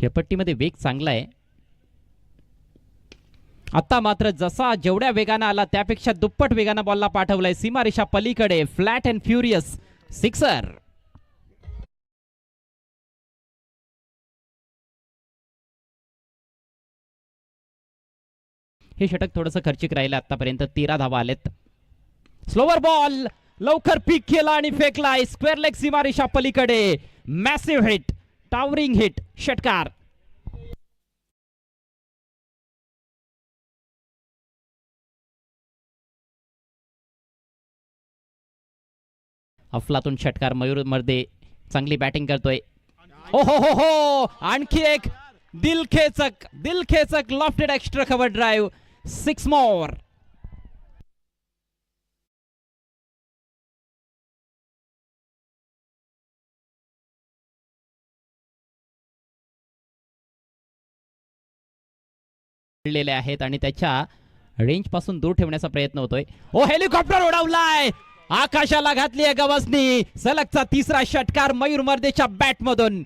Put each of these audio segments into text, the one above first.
खेळपट्टीमध्ये वेग चांगला आहे. आता मात्र जसा जेवढ्या वेगाने आला त्यापेक्षा दुप्पट वेगाने बॉलला पाठवलाय सीमारेषा पलीकडे. Flat and furious sixer. हे षटक थोडंसं खर्चिक राहिलं. आतापर्यंत 13 धावा आलेत. स्लोवर बॉल लवकर पिक केला आणि फेकलाय स्क्वेअर लेग सीमारेषा पलीकडे. मॅसिव्ह हिट, टावरिंग हिट, षटकार. अफलातून षटकार. मयूर मर्दे चांगली बॅटिंग करतोय. ओ हो हो हो, आणखी एक दिलखेचक लॉफ्टेड एक्स्ट्रा कव्हर ड्राईव्ह. 6 मोर. आहेत आणि त्याच्या रेंज पासून दूर ठेवण्याचा प्रयत्न होतोय. ओ हेलिकॉप्टर उडवलाय, आकाशाला घातली आहे गवसनी. सलगचा तिसरा षटकार मयूर मर्देच्या बॅट मधून.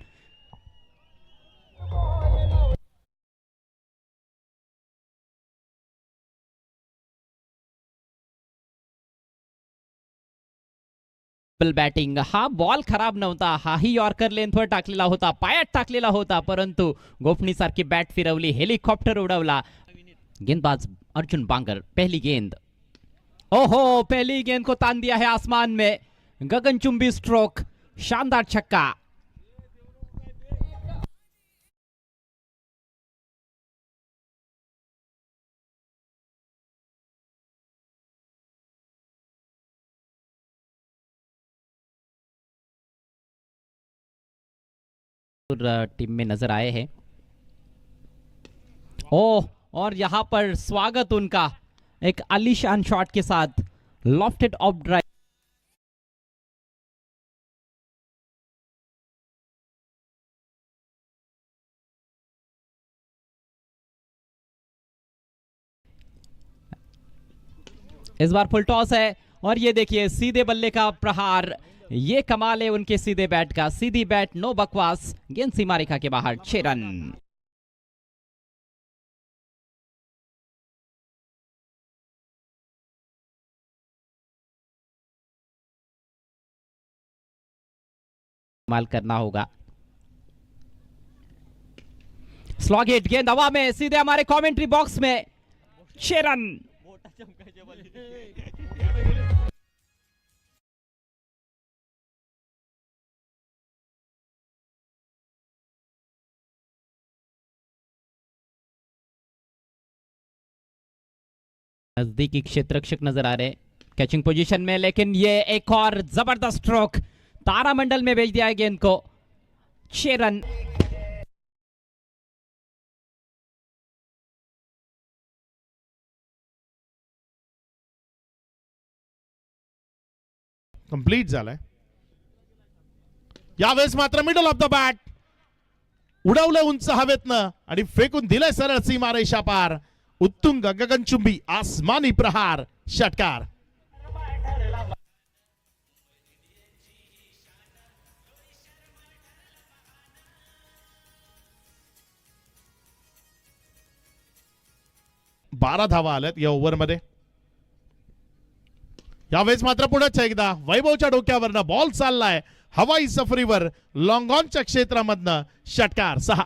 बॅटिंग. हा बॉल खराब नव्हता, हाही यॉर्कर लेंथवर टाकलेला होता, पायात टाकलेला होता, परंतु गोफणी सारखी बॅट फिरवली, हेलिकॉप्टर उडवला. गेंदबाज अर्जुन बांगर. पहली गेंद. ओहो, पहली गेंद को तान दिया है आसमान में. गगनचुंबी स्ट्रोक, शानदार छक्का. टीम में नजर आए हैं. ओह, और यहां पर स्वागत उनका एक आलीशान शॉट के साथ. Lofted of drive. इस बार फुल टॉस है और ये देखिए सीधे बल्ले का प्रहार. ये कमाल है उनके सीधे बैट का. सीधी बैट, नो बकवास. गेंद सीमा रेखा के बाहर. 6 रन. माल करना होगा. Slog hit. गेंद हवा में सीधे हमारे कमेंट्री बॉक्स में. 6 रन. नजदीकी क्षेत्ररक्षक नजर आ रहे कैचिंग पोजीशन में, लेकिन ये एक और जबरदस्त स्ट्रोक. तारामंडल में भेज दिया है गेंद को. 6 रन. कंप्लीट झालाय. यावेळेस मात्र मिडल ऑफ द बॅट उडवलं उंच हवेतनं आणि फेकून दिलंय सरळ सीमारेषा पार. उत्तुंग गगनचुंबी आसमानी प्रहार. षटकार. बारा धावा आल्यात या ओव्हरमध्ये. यावेळेस मात्र पुढेच एकदा वैभवच्या डोक्यावरनं बॉल चाललाय हवाई सफरीवर लॉंग ऑनच्या क्षेत्रामधनं. षटकार. 6.